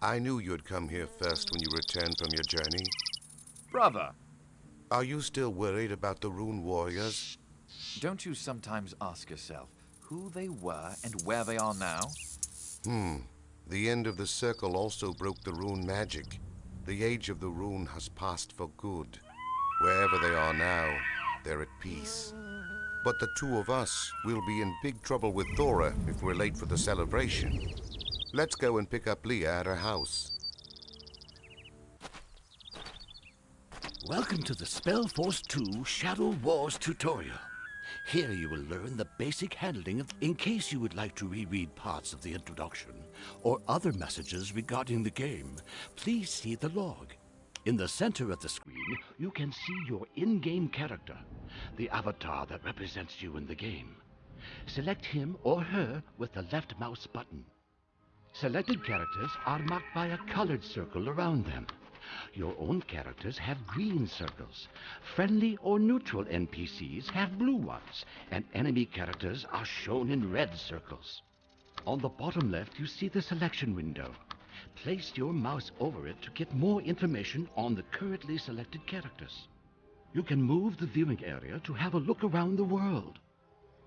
I knew you'd come here first when you returned from your journey. Brother, Are you still worried about the Rune Warriors? don't you sometimes ask yourself who they were and where they are now? The end of the circle also broke the Rune magic. The age of the Rune has passed for good. Wherever they are now, they're at peace. But the two of us will be in big trouble with Thora if we're late for the celebration. Let's go and pick up Leah at her house. Welcome to the SpellForce 2 Shadow Wars tutorial. Here you will learn the basic handling in case you would like to reread parts of the introduction or other messages regarding the game. Please see the log. In the center of the screen, you can see your in-game character, the avatar that represents you in the game. Select him or her with the left mouse button. Selected characters are marked by a colored circle around them. Your own characters have green circles. Friendly or neutral NPCs have blue ones, and enemy characters are shown in red circles. On the bottom left, you see the selection window. Place your mouse over it to get more information on the currently selected characters. You can move the viewing area to have a look around the world.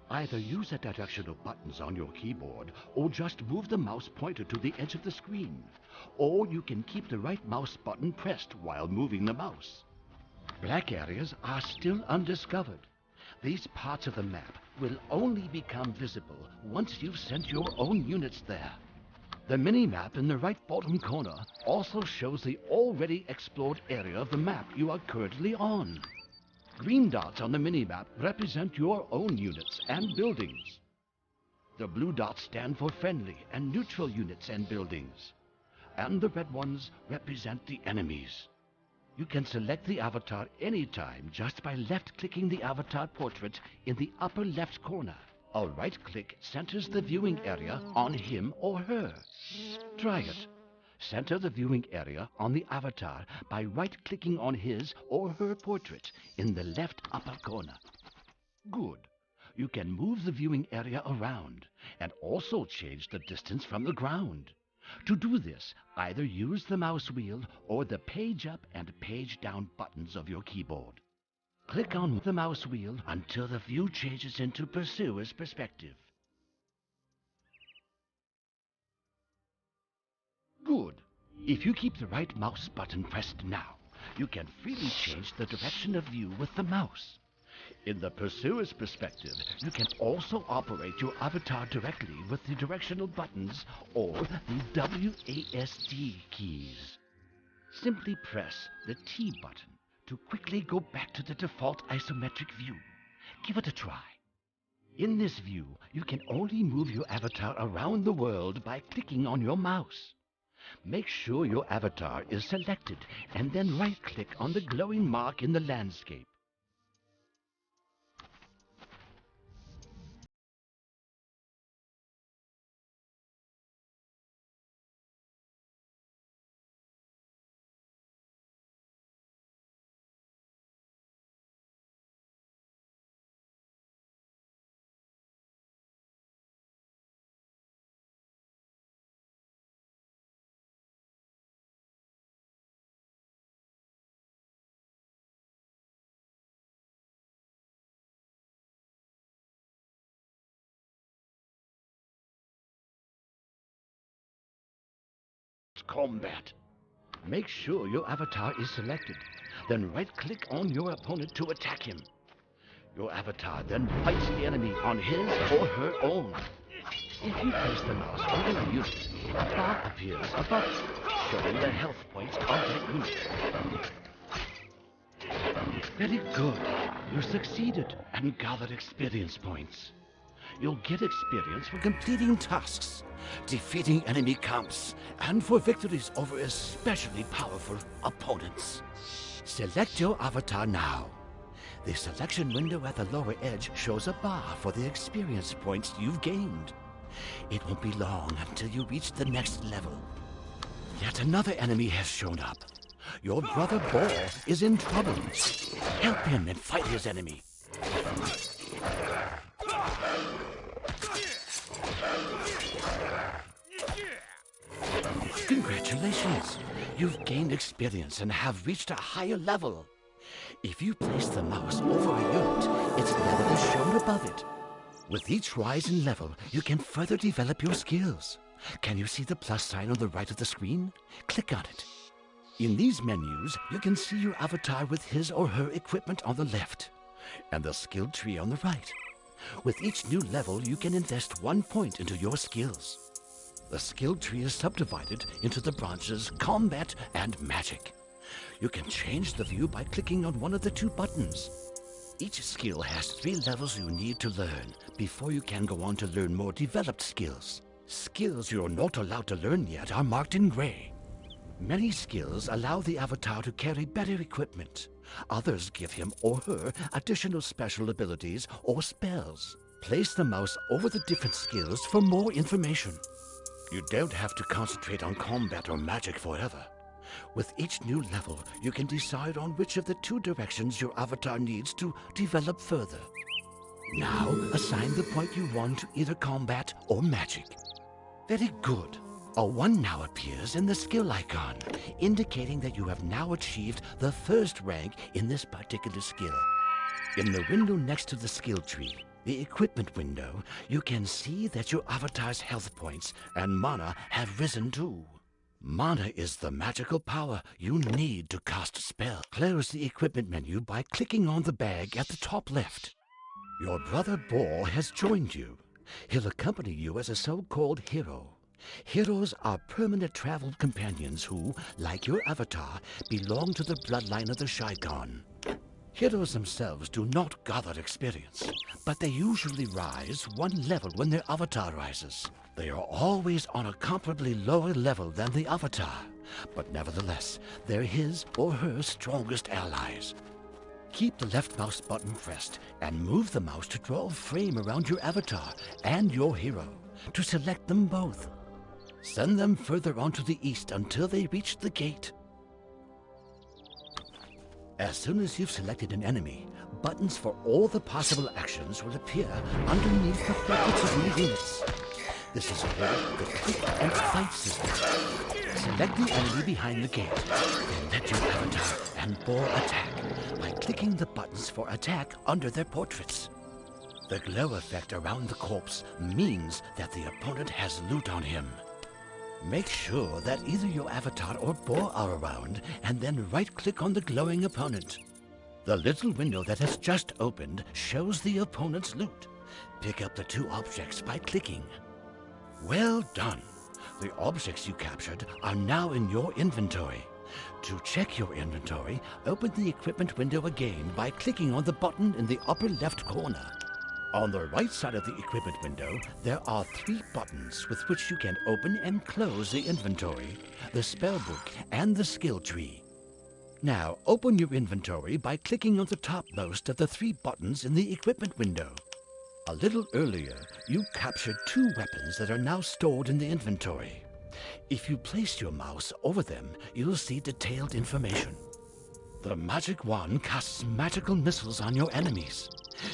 Either use the directional buttons on your keyboard or just move the mouse pointer to the edge of the screen. Or you can keep the right mouse button pressed while moving the mouse. Black areas are still undiscovered. These parts of the map will only become visible once you've sent your own units there. The mini-map in the right bottom corner also shows the already explored area of the map you are currently on. Green dots on the mini-map represent your own units and buildings. The blue dots stand for friendly and neutral units and buildings. And the red ones represent the enemies. You can select the avatar anytime just by left-clicking the avatar portrait in the upper left corner. A right-click centers the viewing area on him or her. Try it. Center the viewing area on the avatar by right-clicking on his or her portrait in the left upper corner. Good. You can move the viewing area around and also change the distance from the ground. To do this, either use the mouse wheel or the page up and page down buttons of your keyboard. Click on the mouse wheel until the view changes into pursuer's perspective. Good. If you keep the right mouse button pressed now, you can freely change the direction of view with the mouse. In the pursuer's perspective, you can also operate your avatar directly with the directional buttons or the WASD keys. Simply press the T button to quickly go back to the default isometric view. Give it a try. In this view, you can only move your avatar around the world by clicking on your mouse. Make sure your avatar is selected and then right-click on the glowing mark in the landscape. Combat. Make sure your avatar is selected, then right-click on your opponent to attack him. Your avatar then fights the enemy on his or her own. If you place the mouse over a unit, a bar appears above it, showing the health points of that unit. Very good. You succeeded and gathered experience points. You'll get experience for completing tasks, defeating enemy camps, and for victories over especially powerful opponents. Select your avatar now. The selection window at the lower edge shows a bar for the experience points you've gained. It won't be long until you reach the next level. Yet another enemy has shown up. Your brother Ball is in trouble. Help him and fight his enemy. Congratulations. Congratulations! You've gained experience and have reached a higher level. If you place the mouse over a unit, its level is shown above it. With each rise in level, you can further develop your skills. Can you see the plus sign on the right of the screen? Click on it. In these menus, you can see your avatar with his or her equipment on the left, and the skill tree on the right. With each new level, you can invest 1 point into your skills. The skill tree is subdivided into the branches Combat and Magic. You can change the view by clicking on one of the 2 buttons. Each skill has 3 levels you need to learn before you can go on to learn more developed skills. Skills you're not allowed to learn yet are marked in gray. Many skills allow the avatar to carry better equipment. Others give him or her additional special abilities or spells. Place the mouse over the different skills for more information. You don't have to concentrate on combat or magic forever. With each new level, you can decide on which of the 2 directions your avatar needs to develop further. Now, assign the point you want to either combat or magic. Very good. A 1 now appears in the skill icon, indicating that you have now achieved the 1st rank in this particular skill. In the window next to the skill tree, the equipment window, you can see that your avatar's health points and mana have risen too. Mana is the magical power you need to cast a spell. Close the equipment menu by clicking on the bag at the top left. Your brother Ball has joined you. He'll accompany you as a so-called hero. Heroes are permanent travel companions who, like your avatar, belong to the bloodline of the Shaikan. Heroes themselves do not gather experience, but they usually rise 1 level when their avatar rises. They are always on a comparably lower level than the avatar, but nevertheless, they're his or her strongest allies. Keep the left mouse button pressed and move the mouse to draw a frame around your avatar and your hero to select them both. Send them further on to the east until they reach the gate. As soon as you've selected an enemy, buttons for all the possible actions will appear underneath the brackets of your units. This is called the Quick and Fight system. Select the enemy behind the gate, then let your avatar and boar attack by clicking the buttons for attack under their portraits. The glow effect around the corpse means that the opponent has loot on him. Make sure that either your avatar or boar are around, and then right-click on the glowing opponent. The little window that has just opened shows the opponent's loot. Pick up the 2 objects by clicking. Well done! The objects you captured are now in your inventory. To check your inventory, open the equipment window again by clicking on the button in the upper left corner. On the right side of the equipment window, there are 3 buttons with which you can open and close the inventory, the spellbook, and the skill tree. Now, open your inventory by clicking on the topmost of the 3 buttons in the equipment window. A little earlier, you captured 2 weapons that are now stored in the inventory. If you place your mouse over them, you'll see detailed information. The magic wand casts magical missiles on your enemies.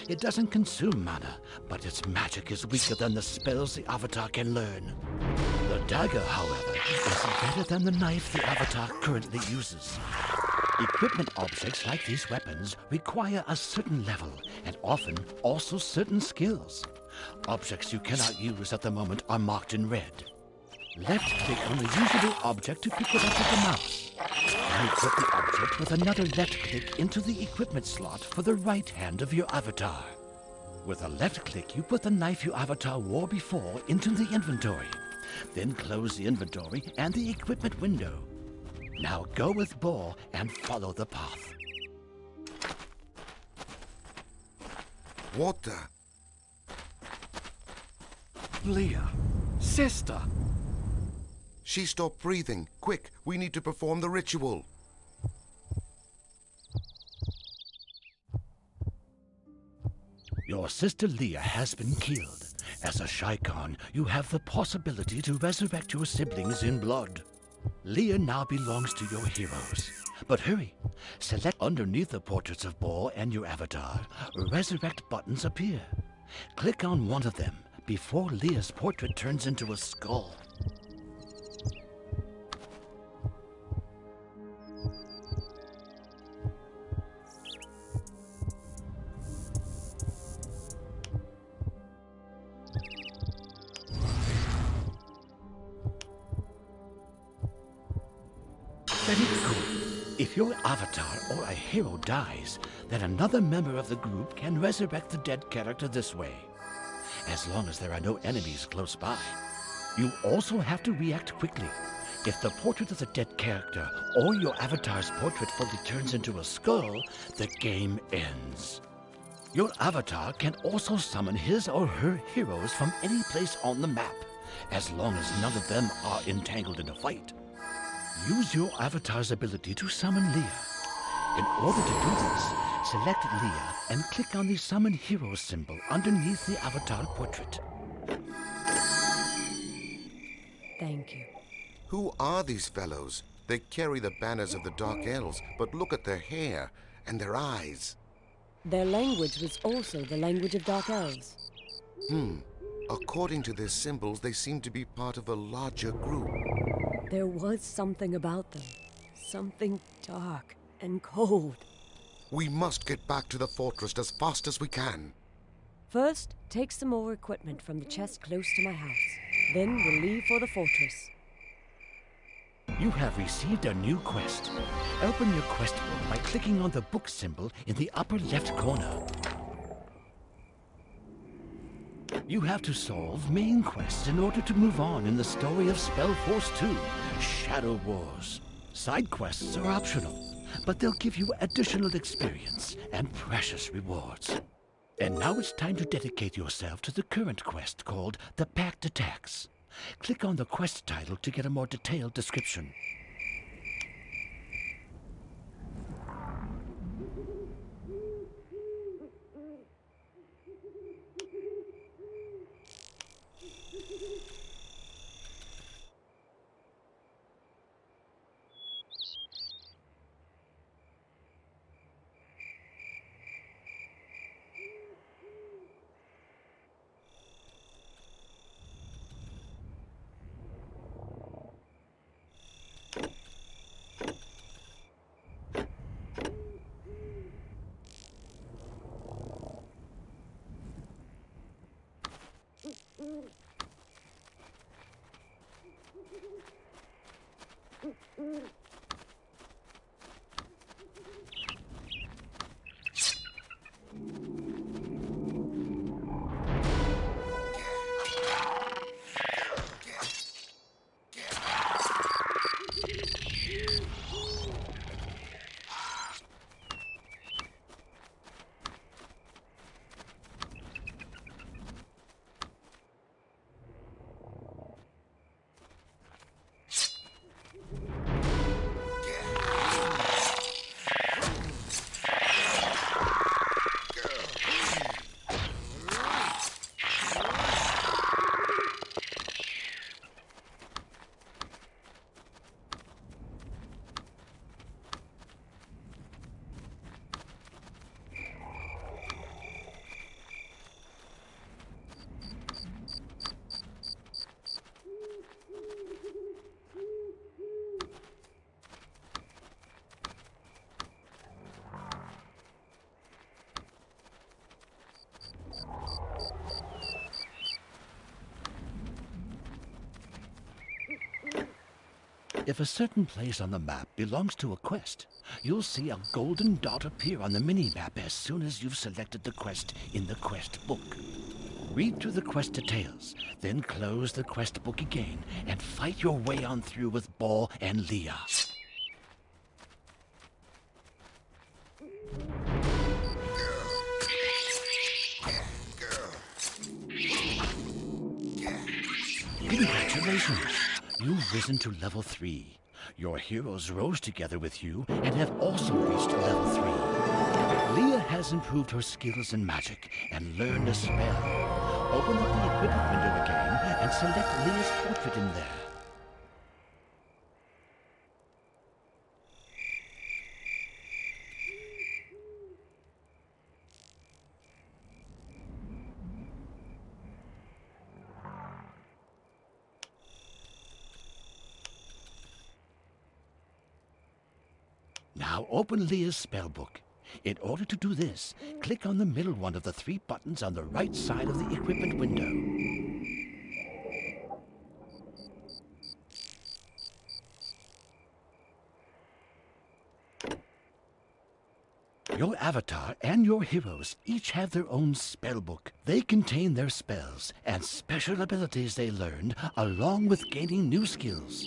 It doesn't consume mana, but its magic is weaker than the spells the avatar can learn. The dagger, however, is better than the knife the avatar currently uses. Equipment objects like these weapons require a certain level, and often also certain skills. Objects you cannot use at the moment are marked in red. Left-click on the usable object to pick it up with the mouse. And put the object with another left-click into the equipment slot for the right hand of your avatar. With a left-click, you put the knife your avatar wore before into the inventory. Then close the inventory and the equipment window. Now go with Ball and follow the path. What the? Leah, sister! She stopped breathing. Quick, we need to perform the ritual. Your sister Leah has been killed. As a Shaikan, you have the possibility to resurrect your siblings in blood. Leah now belongs to your heroes. But hurry! Select underneath the portraits of Ball and your avatar. Resurrect buttons appear. Click on one of them before Leah's portrait turns into a skull. If your avatar or a hero dies, then another member of the group can resurrect the dead character this way, as long as there are no enemies close by. You also have to react quickly. If the portrait of the dead character or your avatar's portrait fully turns into a skull, the game ends. Your avatar can also summon his or her heroes from any place on the map, as long as none of them are entangled in a fight. Use your avatar's ability to summon Leah. In order to do this, select Leah and click on the Summon Hero symbol underneath the avatar portrait. Thank you. Who are these fellows? They carry the banners of the Dark Elves, but look at their hair and their eyes. Their language was also the language of Dark Elves. According to their symbols, they seem to be part of a larger group. There was something about them. Something dark and cold. We must get back to the fortress as fast as we can. First, take some more equipment from the chest close to my house. Then we'll leave for the fortress. You have received a new quest. Open your quest book by clicking on the book symbol in the upper left corner. You have to solve main quests in order to move on in the story of SpellForce 2, Shadow Wars. Side quests are optional, but they'll give you additional experience and precious rewards. And now it's time to dedicate yourself to the current quest called The Pact Attacks. Click on the quest title to get a more detailed description. If a certain place on the map belongs to a quest, you'll see a golden dot appear on the mini-map as soon as you've selected the quest in the quest book. Read through the quest details, then close the quest book again and fight your way on through with Ball and Leah. Congratulations! You've risen to level 3. Your heroes rose together with you and have also reached level 3. Leah has improved her skills in magic and learned a spell. Open up the equipment window again and select Leah's portrait in there. Now open Leah's spellbook. In order to do this, click on the middle one of the 3 buttons on the right side of the equipment window. Your avatar and your heroes each have their own spell book. They contain their spells and special abilities they learned, along with gaining new skills.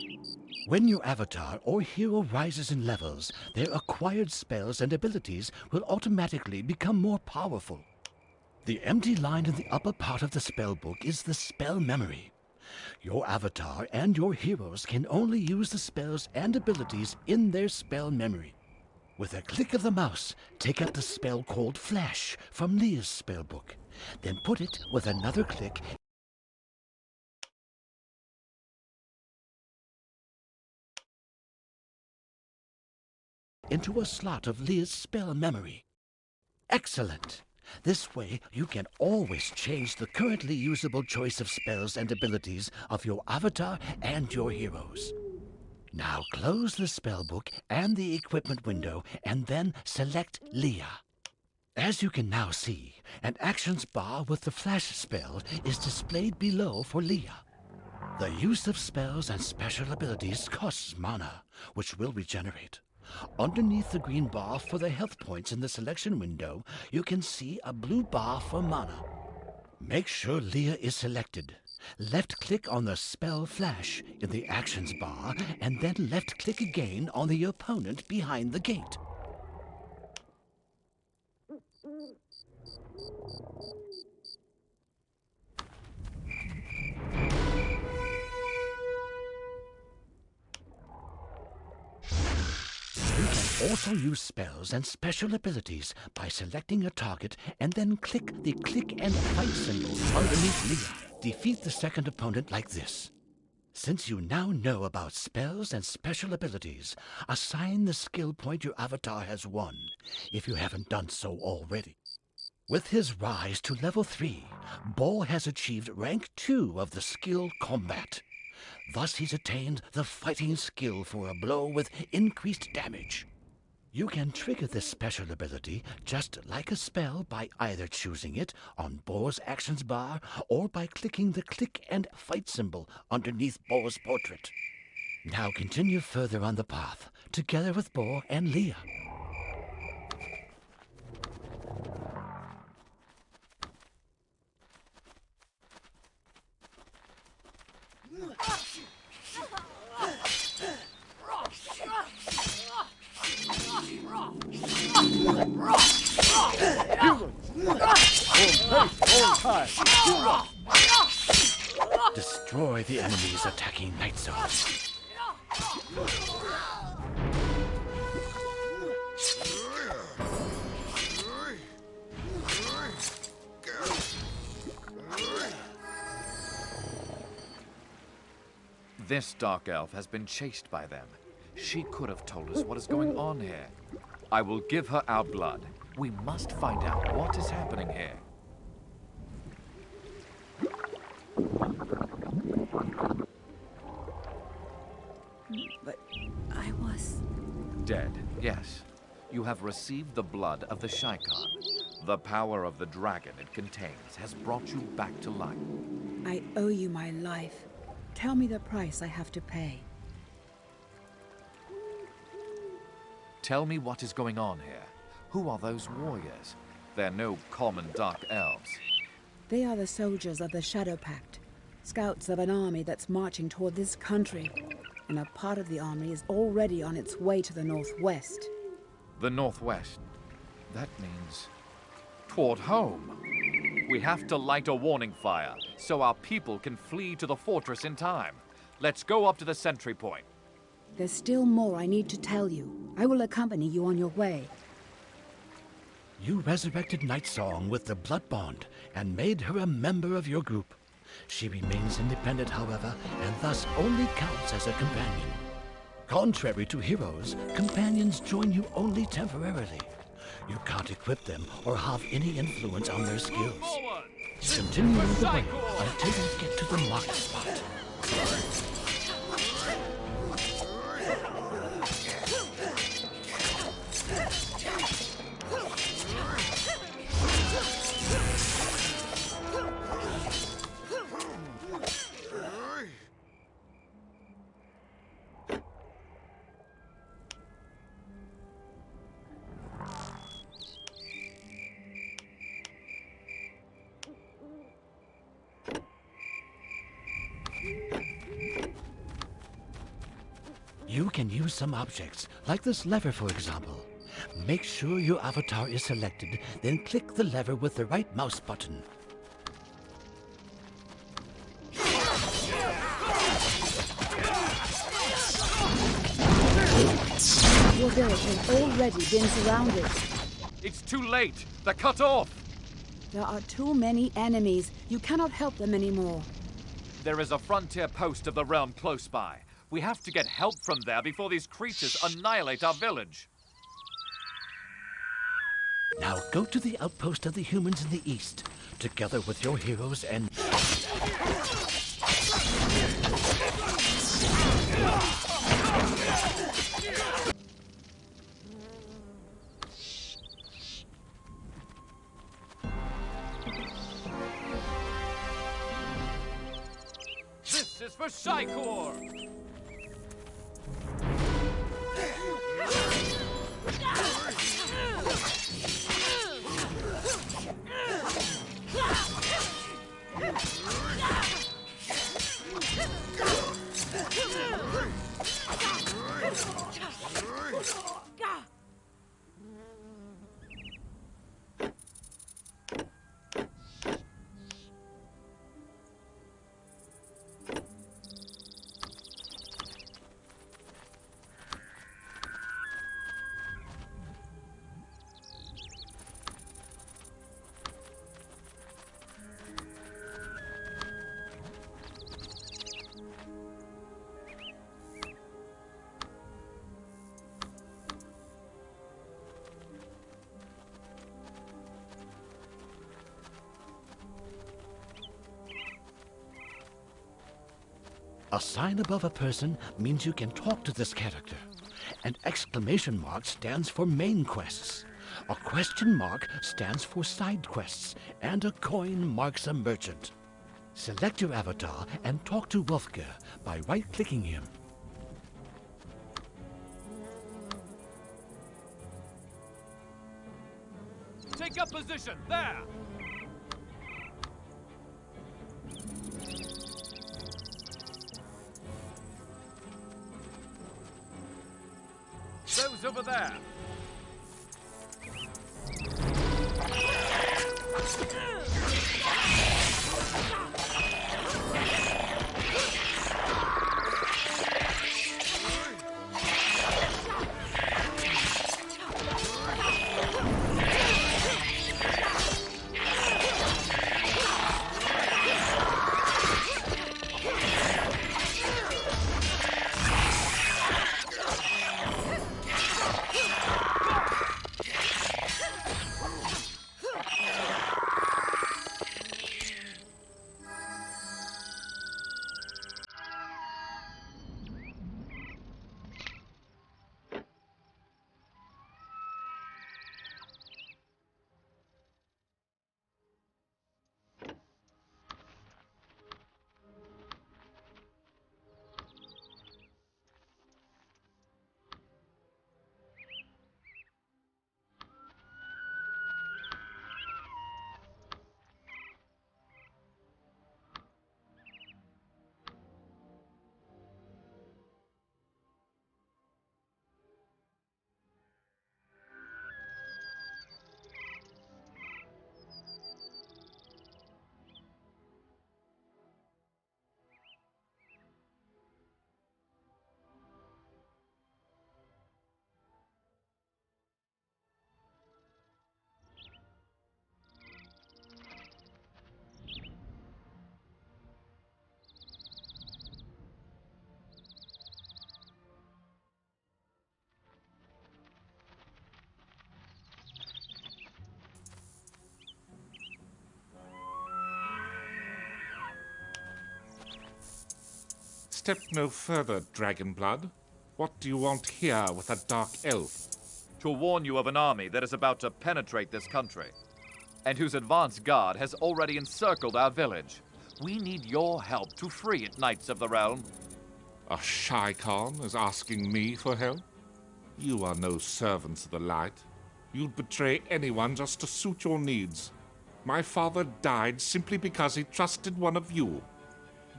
When your avatar or hero rises in levels, their acquired spells and abilities will automatically become more powerful. The empty line in the upper part of the spellbook is the spell memory. Your avatar and your heroes can only use the spells and abilities in their spell memory. With a click of the mouse, take out the spell called Flash from Leah's spellbook. Then put it with another click into a slot of Leah's spell memory. Excellent! This way, you can always change the currently usable choice of spells and abilities of your avatar and your heroes. Now close the spellbook and the equipment window, and then select Leah. As you can now see, an actions bar with the flash spell is displayed below for Leah. The use of spells and special abilities costs mana, which will regenerate. Underneath the green bar for the health points in the selection window, you can see a blue bar for mana. Make sure Leah is selected. Left-click on the spell Flash in the actions bar, and then left-click again on the opponent behind the gate. You can also use spells and special abilities by selecting a target and then click the click and fight symbol underneath Leah. Defeat the second opponent like this. Since you now know about spells and special abilities, assign the skill point your avatar has won, if you haven't done so already. With his rise to level 3, Bo has achieved rank 2 of the skill Combat. Thus he's attained the fighting skill for a blow with increased damage. You can trigger this special ability just like a spell by either choosing it on Bo's actions bar or by clicking the click and fight symbol underneath Bo's portrait. Now continue further on the path, together with Bo and Leah. Destroy the enemies attacking Night Zone. This dark elf has been chased by them. She could have told us what is going on here. I will give her our blood. We must find out what is happening here. But I was... Dead, yes. You have received the blood of the Shaikan. The power of the dragon it contains has brought you back to life. I owe you my life. Tell me the price I have to pay. Tell me what is going on here. Who are those warriors? They're no common dark elves. They are the soldiers of the Shadow Pact, scouts of an army that's marching toward this country, and a part of the army is already on its way to the northwest. The northwest. That means toward home. We have to light a warning fire so our people can flee to the fortress in time. Let's go up to the sentry point. There's still more I need to tell you. I will accompany you on your way. You resurrected Nightsong with the blood bond and made her a member of your group. She remains independent, however, and thus only counts as a companion. Contrary to heroes, companions join you only temporarily. You can't equip them or have any influence on their skills. Continue on the way until you get to the marked spot. You can use some objects, like this lever for example. Make sure your avatar is selected, then click the lever with the right mouse button. Your village has already been surrounded. It's too late. They're cut off. There are too many enemies. You cannot help them anymore. There is a frontier post of the realm close by. We have to get help from there before these creatures annihilate our village. Now go to the outpost of the humans in the east, together with your heroes and... This is for Psychor! A sign above a person means you can talk to this character. An exclamation mark stands for main quests. A question mark stands for side quests. And a coin marks a merchant. Select your avatar and talk to Wolfger by right-clicking him. Take up position! There! Those over there! Step no further, Dragonblood. What do you want here with a dark elf? To warn you of an army that is about to penetrate this country, and whose advance guard has already encircled our village. We need your help to free it, Knights of the Realm. A Shy-Con is asking me for help? You are no servants of the light. You'd betray anyone just to suit your needs. My father died simply because he trusted one of you.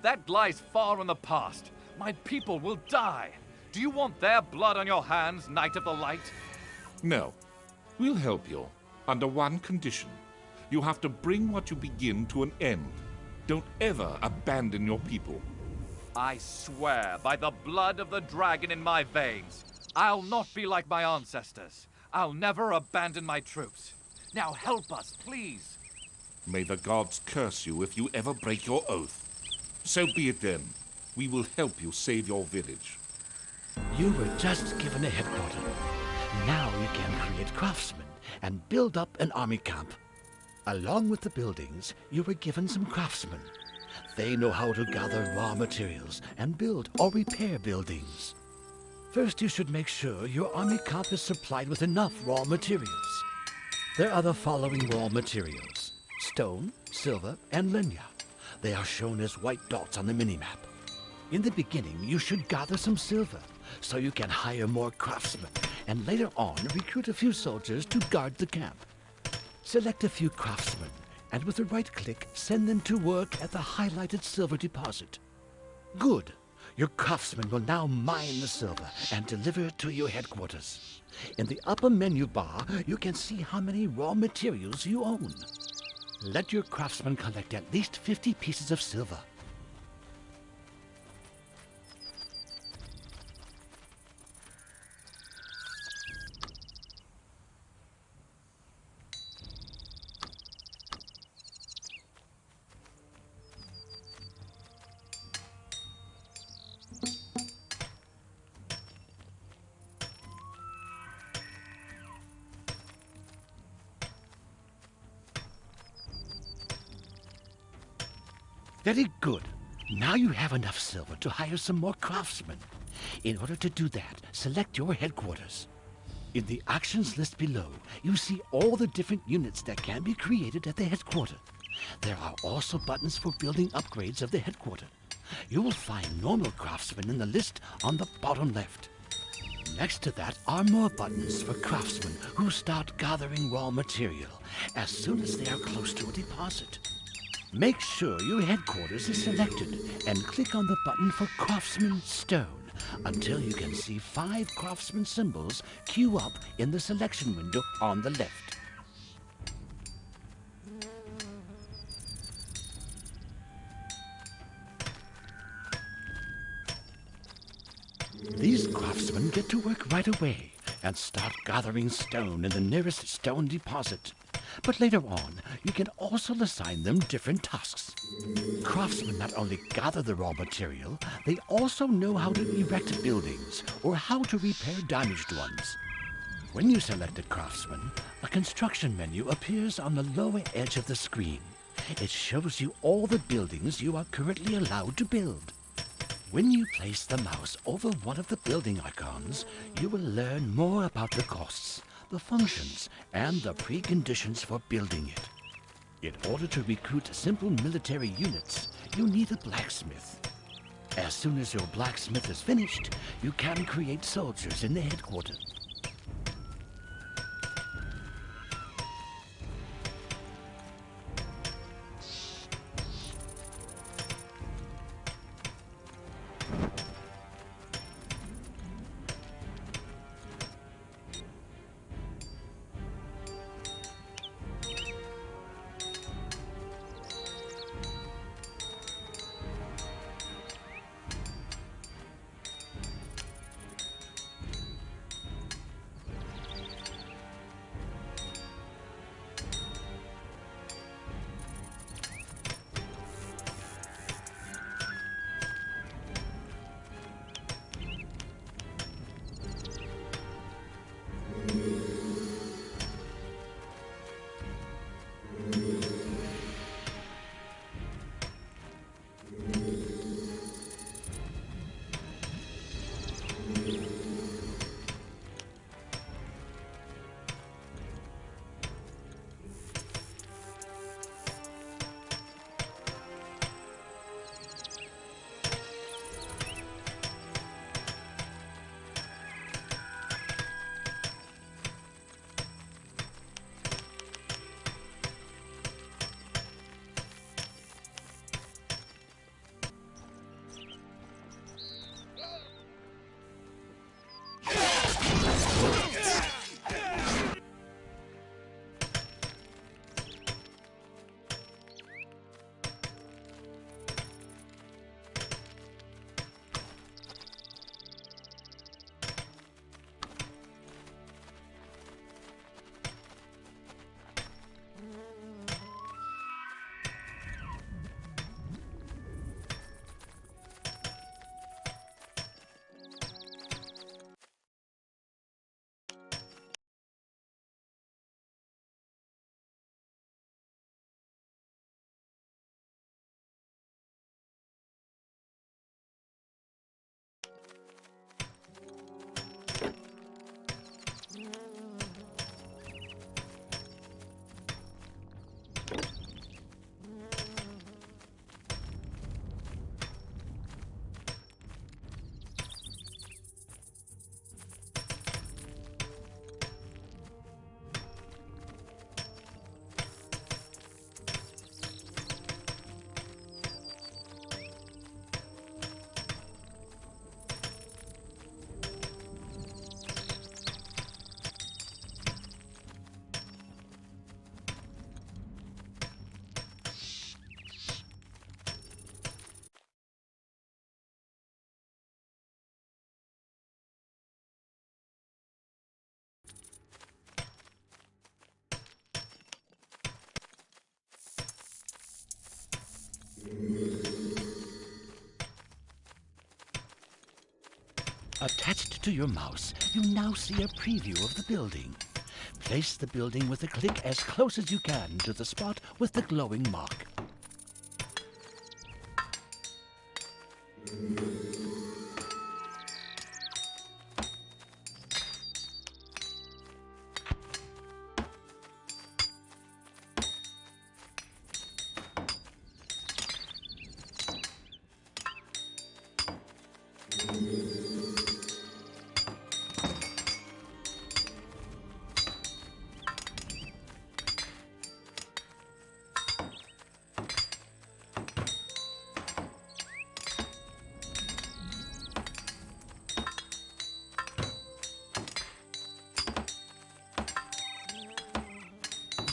That lies far in the past. My people will die. Do you want their blood on your hands, Knight of the Light? No. We'll help you. Under one condition. You have to bring what you begin to an end. Don't ever abandon your people. I swear by the blood of the dragon in my veins, I'll not be like my ancestors. I'll never abandon my troops. Now help us, please. May the gods curse you if you ever break your oath. So be it then. We will help you save your village. You were just given a headquarter. Now you can create craftsmen and build up an army camp. Along with the buildings, you were given some craftsmen. They know how to gather raw materials and build or repair buildings. First, you should make sure your army camp is supplied with enough raw materials. There are the following raw materials: stone, silver, and lenya. They are shown as white dots on the minimap. In the beginning, you should gather some silver, so you can hire more craftsmen, and later on recruit a few soldiers to guard the camp. Select a few craftsmen, and with a right-click, send them to work at the highlighted silver deposit. Good. Your craftsmen will now mine the silver and deliver it to your headquarters. In the upper menu bar, you can see how many raw materials you own. Let your craftsmen collect at least 50 pieces of silver. Very good. Now you have enough silver to hire some more craftsmen. In order to do that, select your headquarters. In the actions list below, you see all the different units that can be created at the headquarters. There are also buttons for building upgrades of the headquarters. You will find normal craftsmen in the list on the bottom left. Next to that are more buttons for craftsmen who start gathering raw material as soon as they are close to a deposit. Make sure your headquarters is selected and click on the button for Craftsman Stone until you can see 5 craftsman symbols queue up in the selection window on the left. These craftsmen get to work right away and start gathering stone in the nearest stone deposit. But later on, you can also assign them different tasks. Craftsmen not only gather the raw material, they also know how to erect buildings or how to repair damaged ones. When you select a craftsman, a construction menu appears on the lower edge of the screen. It shows you all the buildings you are currently allowed to build. When you place the mouse over one of the building icons, you will learn more about the costs, the functions, and the preconditions for building it. In order to recruit simple military units, you need a blacksmith. As soon as your blacksmith is finished, you can create soldiers in the headquarters. Attached to your mouse, you now see a preview of the building. Place the building with a click as close as you can to the spot with the glowing mark.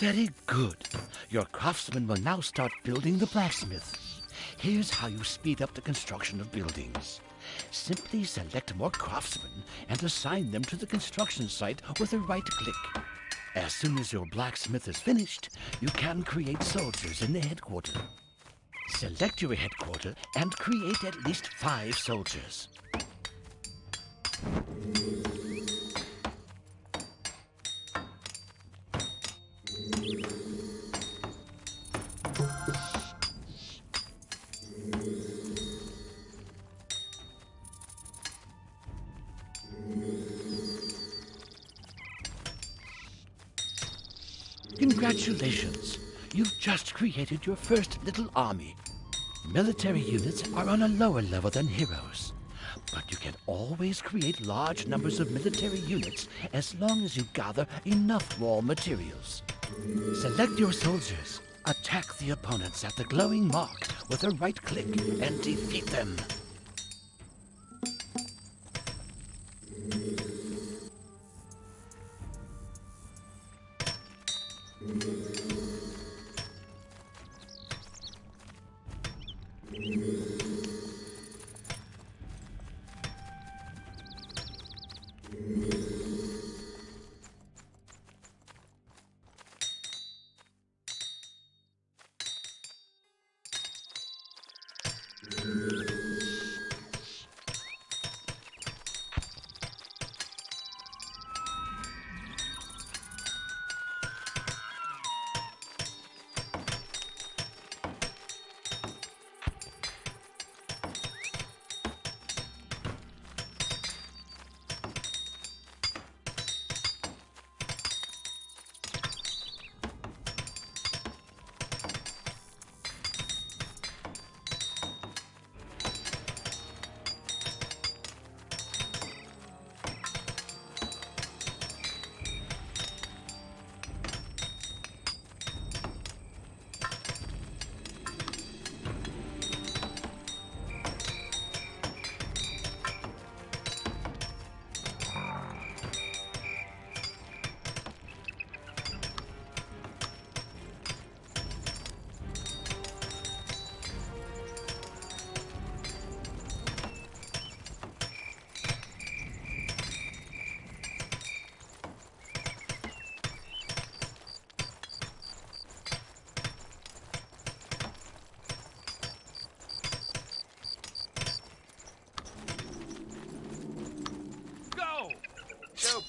Very good. Your craftsman will now start building the blacksmith. Here's how you speed up the construction of buildings. Simply select more craftsmen and assign them to the construction site with a right click. As soon as your blacksmith is finished, you can create soldiers in the headquarters. Select your headquarters and create at least 5 soldiers. Congratulations! You've just created your first little army. Military units are on a lower level than heroes, but you can always create large numbers of military units as long as you gather enough raw materials. Select your soldiers. Attack the opponents at the glowing mark with a right click and defeat them.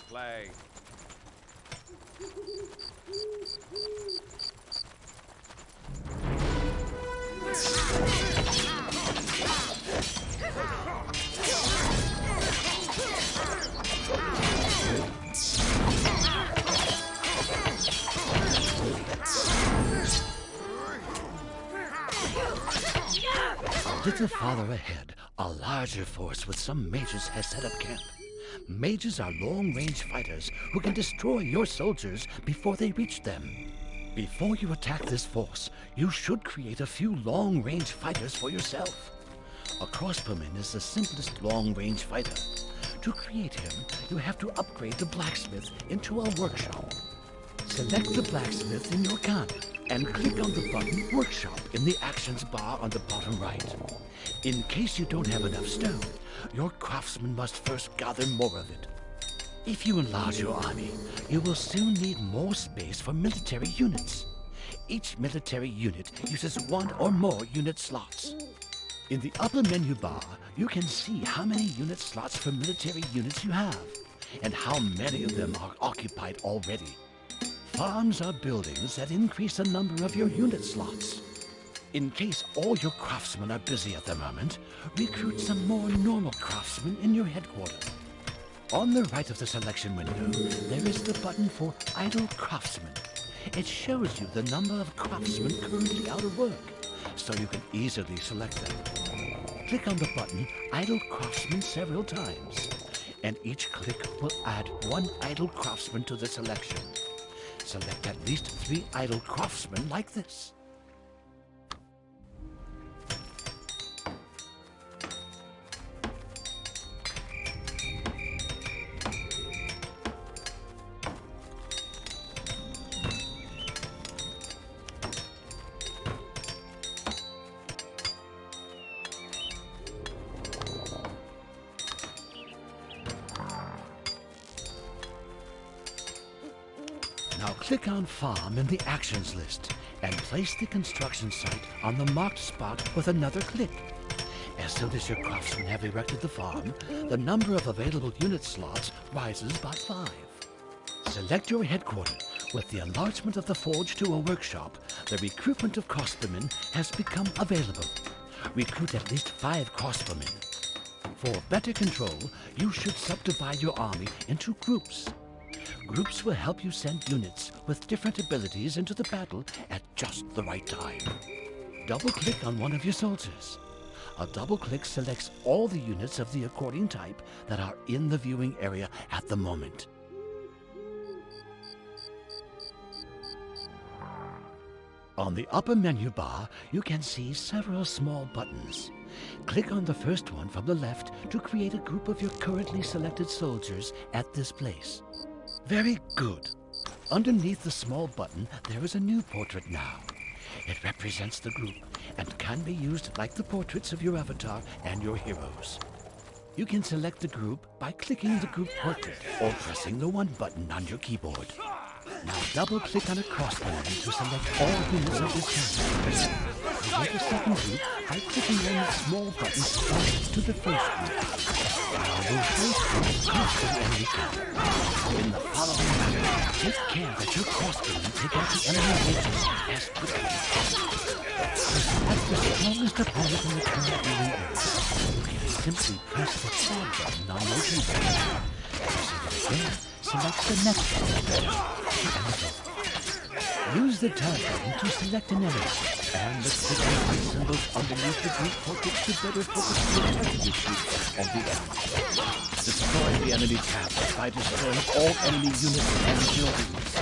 Play. A little farther ahead, a larger force with some mages has set up camp. Mages are long-range fighters who can destroy your soldiers before they reach them. Before you attack this force, you should create a few long-range fighters for yourself. A crossbowman is the simplest long-range fighter. To create him, you have to upgrade the blacksmith into a workshop. Select the blacksmith in your gun and click on the button Workshop in the Actions bar on the bottom right. In case you don't have enough stone, your craftsman must first gather more of it. If you enlarge your army, you will soon need more space for military units. Each military unit uses one or more unit slots. In the upper menu bar, you can see how many unit slots for military units you have, and how many of them are occupied already. Farms are buildings that increase the number of your unit slots. In case all your craftsmen are busy at the moment, recruit some more normal craftsmen in your headquarters. On the right of the selection window, there is the button for Idle Craftsmen. It shows you the number of craftsmen currently out of work, so you can easily select them. Click on the button Idle Craftsman several times, and each click will add one idle craftsman to the selection. Select at least 3 idle craftsmen like this. Now click on Farm in the Actions list and place the construction site on the marked spot with another click. As soon as your craftsmen have erected the farm, the number of available unit slots rises by 5. Select your headquarters. With the enlargement of the forge to a workshop, the recruitment of crossbowmen has become available. Recruit at least 5 crossbowmen. For better control, you should subdivide your army into groups. Groups will help you send units with different abilities into the battle at just the right time. Double-click on one of your soldiers. A double-click selects all the units of the according type that are in the viewing area at the moment. On the upper menu bar, you can see several small buttons. Click on the first one from the left to create a group of your currently selected soldiers at this place. Very good. Underneath the small button, there is a new portrait now. It represents the group and can be used like the portraits of your avatar and your heroes. You can select the group by clicking the group portrait or pressing the 1 button on your keyboard. Now double-click on a crossbowman to select all units of this character. Create a second group by clicking on the small button next to the first group. Now those first groups close to the enemy camp. In the following manner, take care that your crossbowmen take out the enemy agents as quickly as possible. Select the strongest opponent in the current viewing area. You can simply press the tab button on your keyboard. Pressing it again selects the next button. Use the tab button to select an enemy, and the click symbols underneath the group portrait to better focus the target issue of the enemy. Destroy the enemy tab by destroying all enemy units and buildings.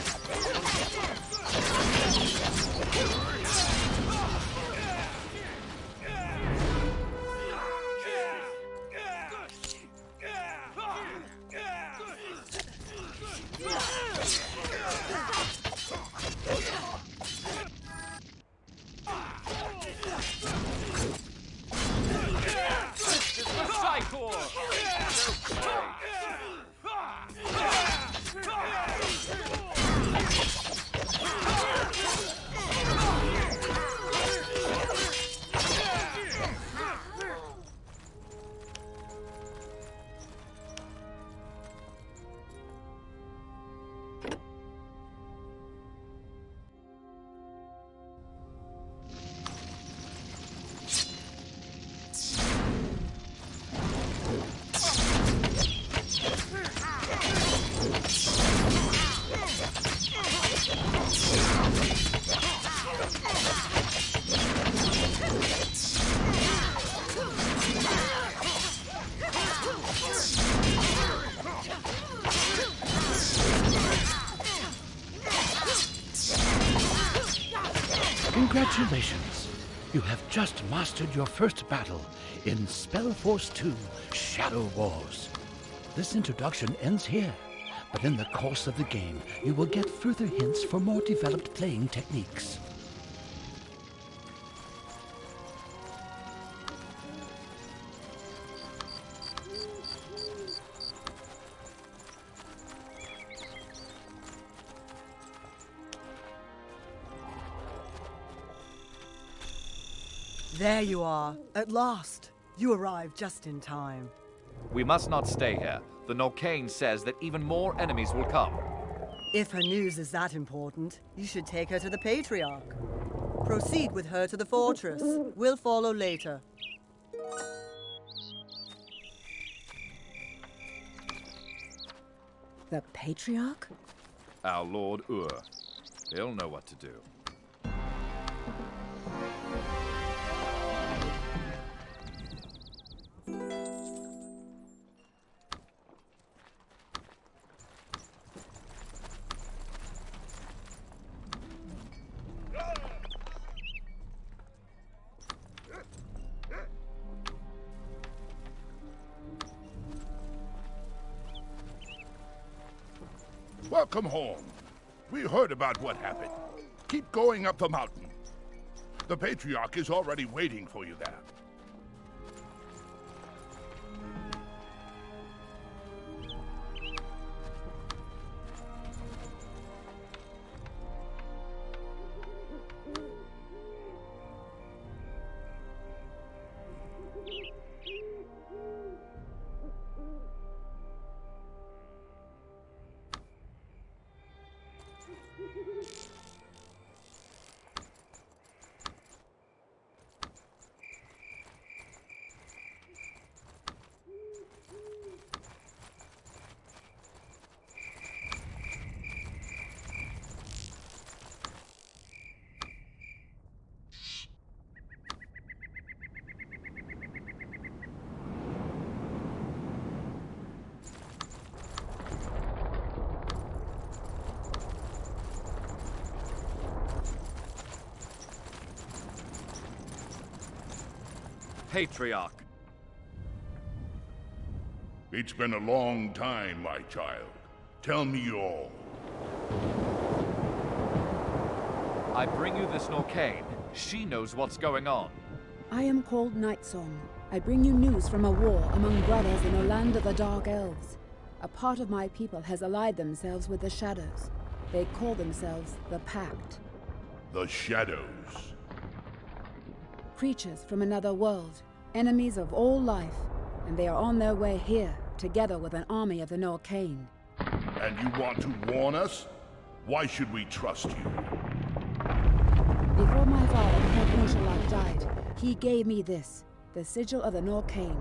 Congratulations! You have just mastered your first battle in SpellForce 2 Shadow Wars. This introduction ends here, but in the course of the game, you will get further hints for more developed playing techniques. There you are. At last. You arrived just in time. We must not stay here. The Norcane says that even more enemies will come. If her news is that important, you should take her to the Patriarch. Proceed with her to the fortress. We'll follow later. The Patriarch? Our Lord Ur. He'll know what to do. Welcome home. We heard about what happened. Keep going up the mountain. The Patriarch is already waiting for you there. Patriarch. It's been a long time, my child. Tell me all. I bring you this Norcane. She knows what's going on. I am called Nightsong. I bring you news from a war among brothers in a land of the Dark Elves. A part of my people has allied themselves with the Shadows. They call themselves the Pact. The Shadows. Creatures from another world, enemies of all life, and they are on their way here, together with an army of the Norcane. And you want to warn us? Why should we trust you? Before my father, Count Moshalak, died, he gave me this, the sigil of the Norcane.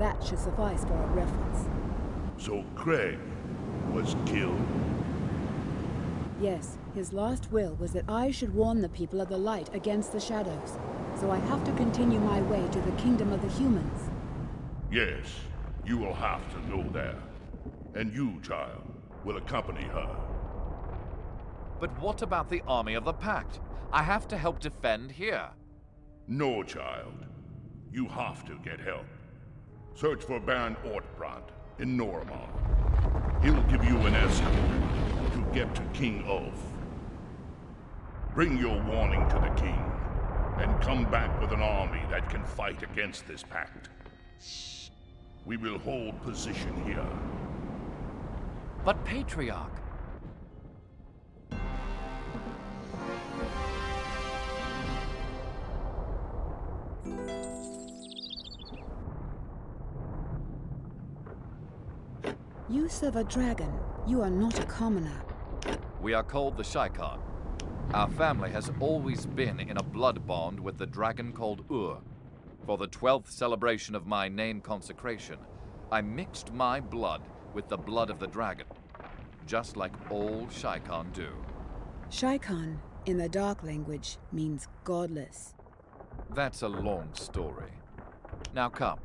That should suffice for a reference. So Craig was killed? Yes, his last will was that I should warn the people of the light against the shadows. So I have to continue my way to the kingdom of the humans. Yes, you will have to go there. And you, child, will accompany her. But what about the army of the Pact? I have to help defend here. No, child. You have to get help. Search for Baron Ortbrand in Normal. He'll give you an escort to get to King Ulf. Bring your warning to the king, and come back with an army that can fight against this pact. We will hold position here. But Patriarch... You serve a dragon. You are not a commoner. We are called the Shaikhan. Our family has always been in a blood bond with the dragon called Ur. For the 12th celebration of my name consecration, I mixed my blood with the blood of the dragon, just like all Shaikhan do. Shaikhan, in the dark language, means godless. That's a long story. Now come.